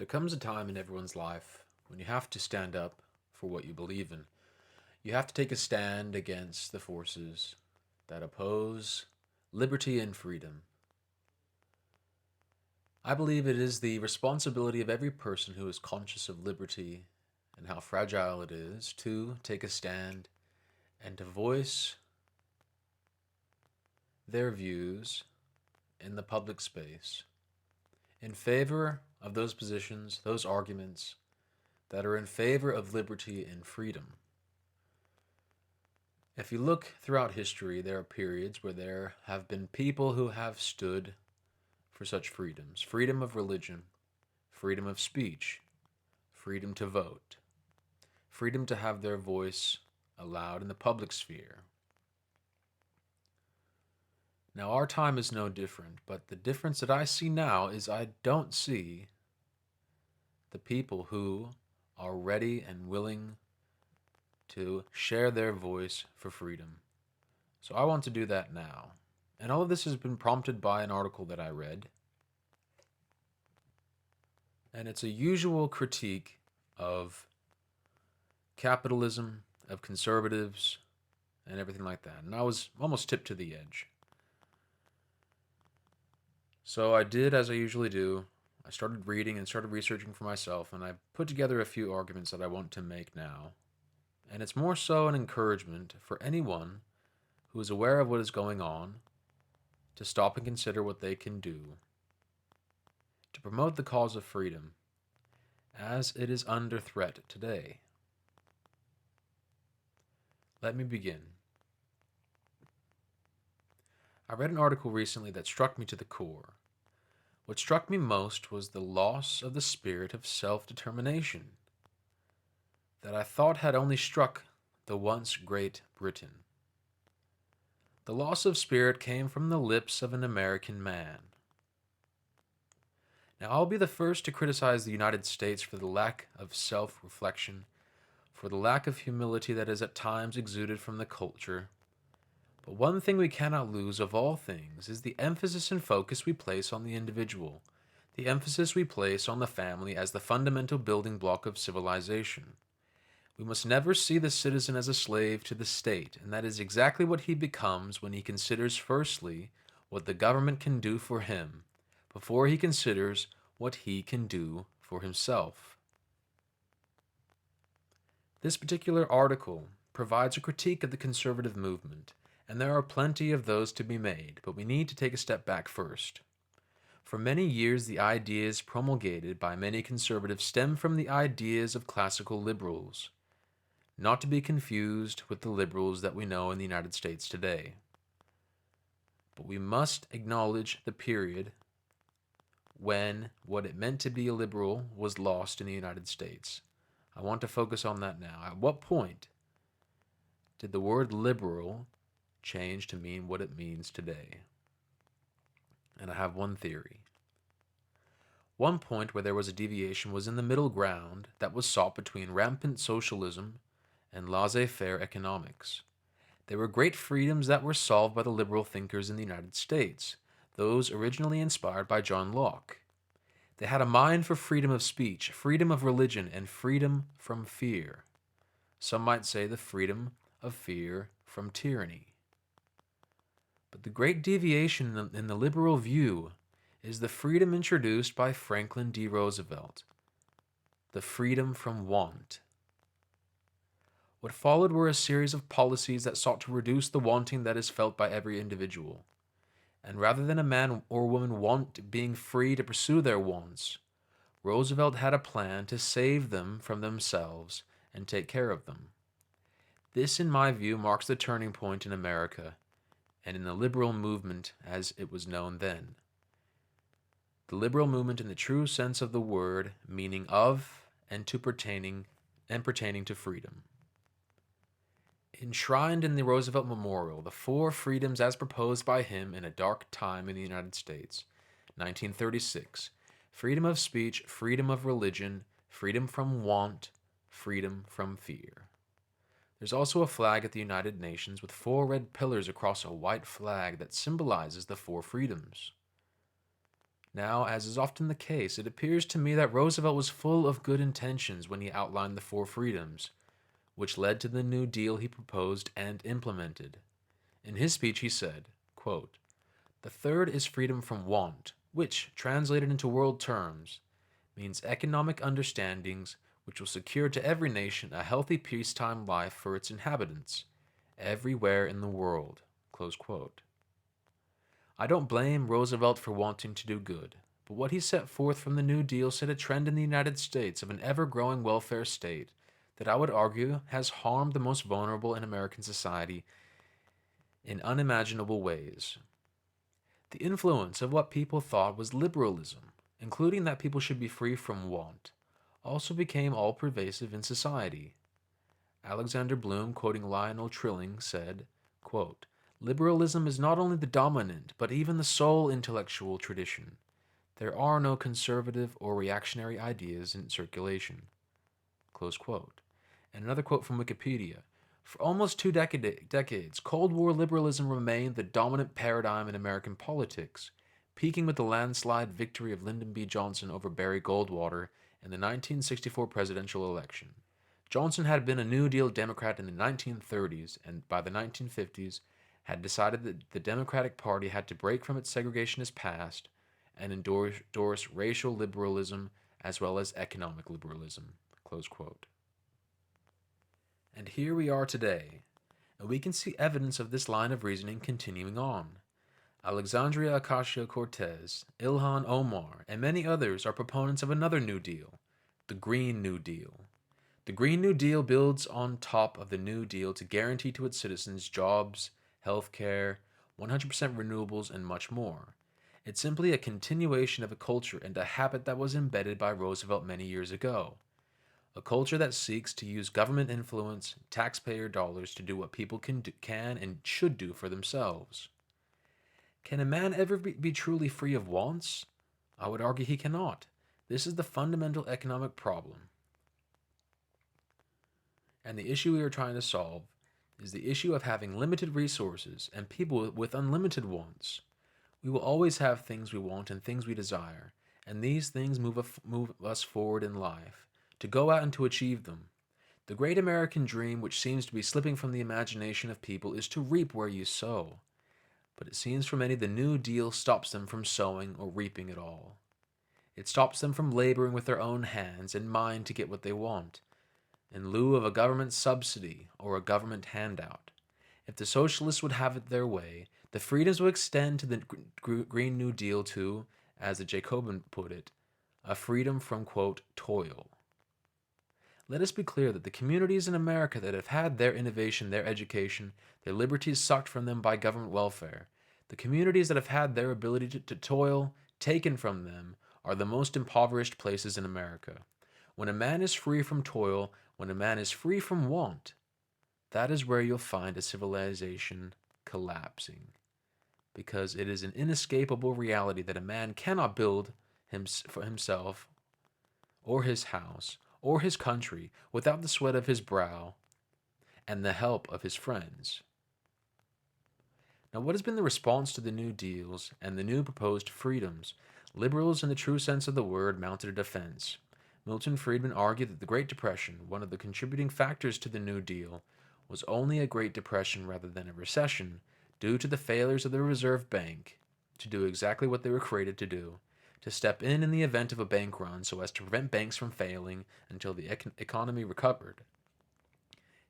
There comes a time in everyone's life when you have to stand up for what you believe in. You have to take a stand against the forces that oppose liberty and freedom. I believe it is the responsibility of every person who is conscious of liberty and how fragile it is to take a stand and to voice their views in the public space in favor of those positions, those arguments that are in favor of liberty and freedom. If you look throughout history, there are periods where there have been people who have stood for such freedoms: freedom of religion, freedom of speech, freedom to vote, freedom to have their voice allowed in the public sphere. Now, our time is no different, but the difference that I see now is I don't see the people who are ready and willing to share their voice for freedom. So I want to do that now. And all of this has been prompted by an article that I read. And it's a usual critique of capitalism, of conservatives, and everything like that. And I was almost tipped to the edge. So I did as I usually do. I started reading and started researching for myself, and I put together a few arguments that I want to make now. And it's more so an encouragement for anyone who is aware of what is going on to stop and consider what they can do to promote the cause of freedom as it is under threat today. Let me begin. I read an article recently that struck me to the core. What struck me most was the loss of the spirit of self-determination that I thought had only struck the once great Britain. The loss of spirit came from the lips of an American man. Now, I'll be the first to criticize the United States for the lack of self-reflection, for the lack of humility that is at times exuded from the culture. But one thing we cannot lose of all things is the emphasis and focus we place on the individual, the emphasis we place on the family as the fundamental building block of civilization. We must never see the citizen as a slave to the state, and that is exactly what he becomes when he considers firstly what the government can do for him, before he considers what he can do for himself. This particular article provides a critique of the conservative movement, and there are plenty of those to be made, but we need to take a step back first. For many years, the ideas promulgated by many conservatives stem from the ideas of classical liberals, not to be confused with the liberals that we know in the United States today. But we must acknowledge the period when what it meant to be a liberal was lost in the United States. I want to focus on that now. At what point did the word liberal change to mean what it means today? And I have one theory. One point where there was a deviation was in the middle ground that was sought between rampant socialism and laissez-faire economics. There were great freedoms that were solved by the liberal thinkers in the United States, those originally inspired by John Locke. They had a mind for freedom of speech, freedom of religion, and freedom from fear. Some might say the freedom of fear from tyranny. But the great deviation in the liberal view is the freedom introduced by Franklin D. Roosevelt, the freedom from want. What followed were a series of policies that sought to reduce the wanting that is felt by every individual. And rather than a man or woman being free to pursue their wants, Roosevelt had a plan to save them from themselves and take care of them. This, in my view, marks the turning point in America and in the liberal movement as it was known then. The liberal movement in the true sense of the word, meaning of and pertaining to freedom. Enshrined in the Roosevelt Memorial, the four freedoms as proposed by him in a dark time in the United States, 1936, freedom of speech, freedom of religion, freedom from want, freedom from fear. There's also a flag at the United Nations with four red pillars across a white flag that symbolizes the four freedoms. Now, as is often the case, it appears to me that Roosevelt was full of good intentions when he outlined the four freedoms, which led to the New Deal he proposed and implemented. In his speech, he said, quote, "The third is freedom from want, which, translated into world terms, means economic understandings which will secure to every nation a healthy peacetime life for its inhabitants, everywhere in the world." Close quote. I don't blame Roosevelt for wanting to do good, but what he set forth from the New Deal set a trend in the United States of an ever-growing welfare state that I would argue has harmed the most vulnerable in American society in unimaginable ways. The influence of what people thought was liberalism, including that people should be free from want, also became all pervasive in society. Alexander Bloom, quoting Lionel Trilling, said, quote, "Liberalism is not only the dominant, but even the sole intellectual tradition. There are no conservative or reactionary ideas in circulation." Close quote. And another quote from Wikipedia. For almost two decades, Cold War liberalism remained the dominant paradigm in American politics, peaking with the landslide victory of Lyndon B. Johnson over Barry Goldwater in the 1964 presidential election. Johnson had been a New Deal Democrat in the 1930s, and by the 1950s had decided that the Democratic Party had to break from its segregationist past and endorse racial liberalism as well as economic liberalism. Close quote. And here we are today, and we can see evidence of this line of reasoning continuing on. Alexandria Ocasio-Cortez, Ilhan Omar, and many others are proponents of another New Deal, the Green New Deal. The Green New Deal builds on top of the New Deal to guarantee to its citizens jobs, health care, 100% renewables, and much more. It's simply a continuation of a culture and a habit that was embedded by Roosevelt many years ago. A culture that seeks to use government influence, taxpayer dollars to do what people can and should do for themselves. Can a man ever be truly free of wants? I would argue he cannot. This is the fundamental economic problem. And the issue we are trying to solve is the issue of having limited resources and people with unlimited wants. We will always have things we want and things we desire, and these things move us forward in life, to go out and to achieve them. The great American dream, which seems to be slipping from the imagination of people, is to reap where you sow. But it seems for many the New Deal stops them from sowing or reaping at all. It stops them from laboring with their own hands and mind to get what they want, in lieu of a government subsidy or a government handout. If the socialists would have it their way, the freedoms would extend to the Green New Deal to, as the Jacobin put it, a freedom from, quote, toil. Let us be clear that the communities in America that have had their innovation, their education, their liberties sucked from them by government welfare, the communities that have had their ability to toil taken from them, are the most impoverished places in America. When a man is free from toil, when a man is free from want, that is where you'll find a civilization collapsing. Because it is an inescapable reality that a man cannot build for himself or his house or his country without the sweat of his brow and the help of his friends. Now, what has been the response to the New Deals and the new proposed freedoms? Liberals, in the true sense of the word, mounted a defense. Milton Friedman argued that the Great Depression, one of the contributing factors to the New Deal, was only a Great Depression rather than a recession, due to the failures of the Reserve Bank to do exactly what they were created to do, to step in the event of a bank run so as to prevent banks from failing until the economy recovered.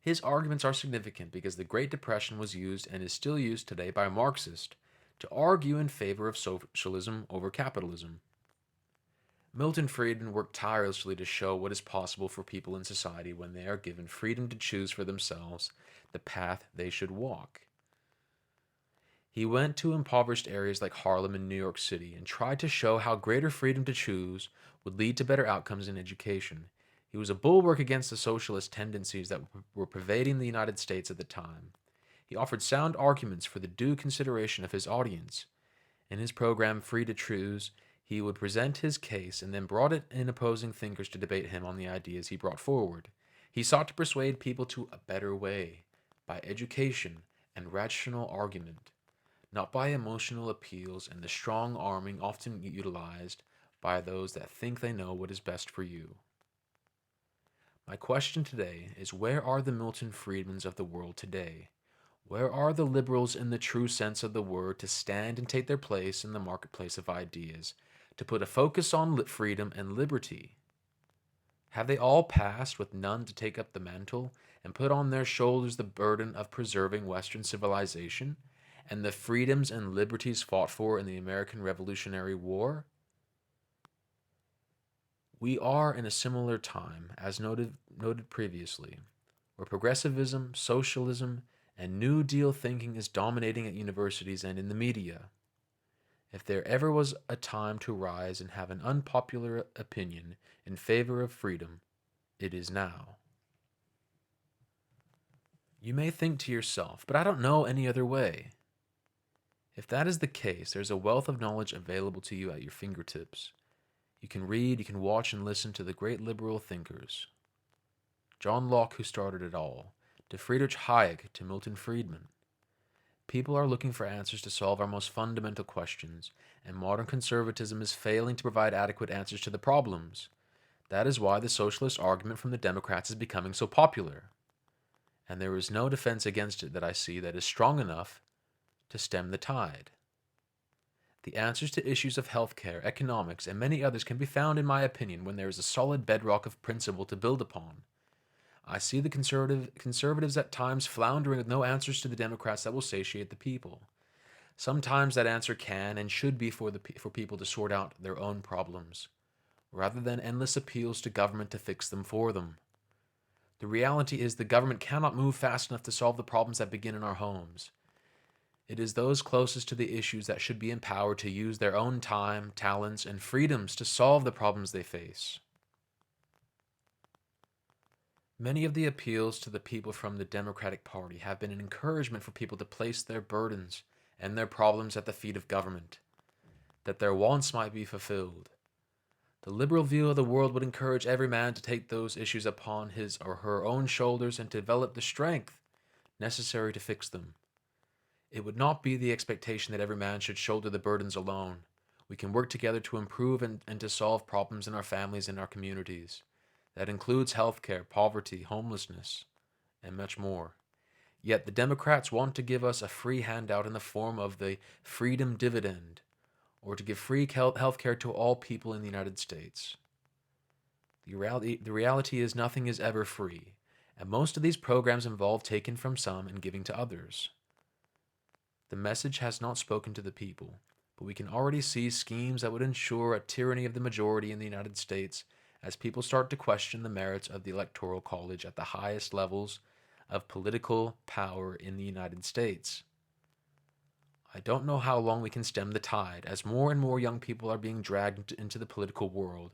His arguments are significant because the Great Depression was used and is still used today by Marxists to argue in favor of socialism over capitalism. Milton Friedman worked tirelessly to show what is possible for people in society when they are given freedom to choose for themselves the path they should walk. He went to impoverished areas like Harlem and New York City and tried to show how greater freedom to choose would lead to better outcomes in education. He was a bulwark against the socialist tendencies that were pervading the United States at the time. He offered sound arguments for the due consideration of his audience. In his program, Free to Choose, he would present his case and then brought in opposing thinkers to debate him on the ideas he brought forward. He sought to persuade people to a better way by education and rational argument, not by emotional appeals and the strong arming often utilized by those that think they know what is best for you. My question today is, where are the Milton Friedmans of the world today? Where are the liberals in the true sense of the word to stand and take their place in the marketplace of ideas, to put a focus on freedom and liberty? Have they all passed with none to take up the mantle and put on their shoulders the burden of preserving Western civilization and the freedoms and liberties fought for in the American Revolutionary War? We are in a similar time, as noted previously, where progressivism, socialism, and New Deal thinking is dominating at universities and in the media. If there ever was a time to rise and have an unpopular opinion in favor of freedom, it is now. You may think to yourself, but I don't know any other way. If that is the case, there's a wealth of knowledge available to you at your fingertips. You can read, you can watch and listen to the great liberal thinkers. John Locke, who started it all, to Friedrich Hayek, to Milton Friedman. People are looking for answers to solve our most fundamental questions, and modern conservatism is failing to provide adequate answers to the problems. That is why the socialist argument from the Democrats is becoming so popular. And there is no defense against it that I see that is strong enough to stem the tide. The answers to issues of healthcare, economics, and many others can be found, in my opinion, when there is a solid bedrock of principle to build upon. I see the conservatives at times floundering with no answers to the Democrats that will satiate the people. Sometimes that answer can and should be for people to sort out their own problems, rather than endless appeals to government to fix them for them. The reality is the government cannot move fast enough to solve the problems that begin in our homes. It is those closest to the issues that should be empowered to use their own time, talents, and freedoms to solve the problems they face. Many of the appeals to the people from the Democratic Party have been an encouragement for people to place their burdens and their problems at the feet of government, that their wants might be fulfilled. The liberal view of the world would encourage every man to take those issues upon his or her own shoulders and to develop the strength necessary to fix them. It would not be the expectation that every man should shoulder the burdens alone. We can work together to improve and to solve problems in our families and our communities. That includes healthcare, poverty, homelessness, and much more. Yet the Democrats want to give us a free handout in the form of the freedom dividend, or to give free healthcare to all people in the United States. The reality is nothing is ever free, and most of these programs involve taking from some and giving to others. The message has not spoken to the people, but we can already see schemes that would ensure a tyranny of the majority in the United States as people start to question the merits of the Electoral College at the highest levels of political power in the United States. I don't know how long we can stem the tide, as more and more young people are being dragged into the political world,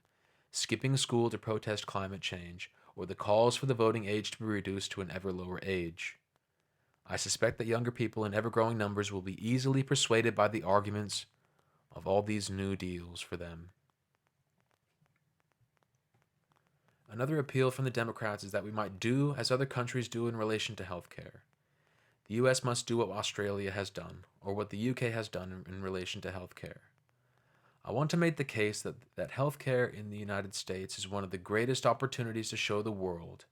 skipping school to protest climate change, or the calls for the voting age to be reduced to an ever lower age. I suspect that younger people in ever-growing numbers will be easily persuaded by the arguments of all these new deals for them. Another appeal from the Democrats is that we might do as other countries do in relation to healthcare. The US must do what Australia has done, or what the UK has done in relation to healthcare. I want to make the case that healthcare in the United States is one of the greatest opportunities to show the world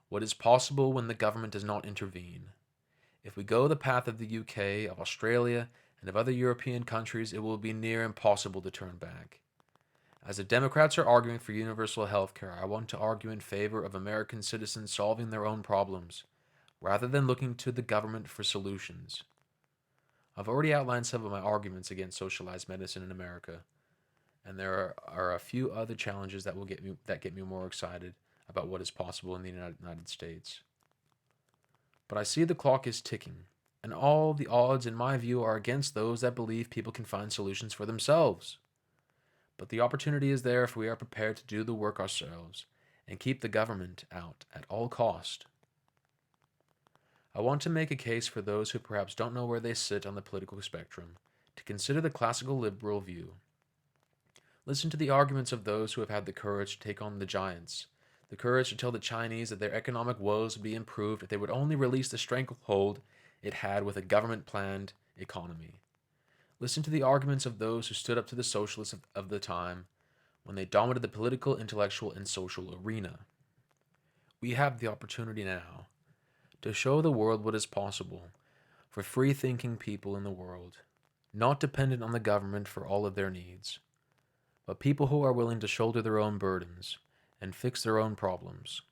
what is possible when the government does not intervene. If we go the path of the UK, of Australia, and of other European countries, it will be near impossible to turn back. As the Democrats are arguing for universal health care, I want to argue in favor of American citizens solving their own problems, rather than looking to the government for solutions. I've already outlined some of my arguments against socialized medicine in America, and there are a few other challenges that get me more excited about what is possible in the United States. But I see the clock is ticking, and all the odds, in my view, are against those that believe people can find solutions for themselves. But the opportunity is there if we are prepared to do the work ourselves and keep the government out at all cost. I want to make a case for those who perhaps don't know where they sit on the political spectrum to consider the classical liberal view. Listen to the arguments of those who have had the courage to take on the giants, the courage to tell the Chinese that their economic woes would be improved if they would only release the stranglehold it had with a government planned economy. Listen to the arguments of those who stood up to the socialists of the time when they dominated the political, intellectual, and social arena. We have the opportunity now to show the world what is possible for free thinking people in the world, not dependent on the government for all of their needs, but people who are willing to shoulder their own burdens and fix their own problems.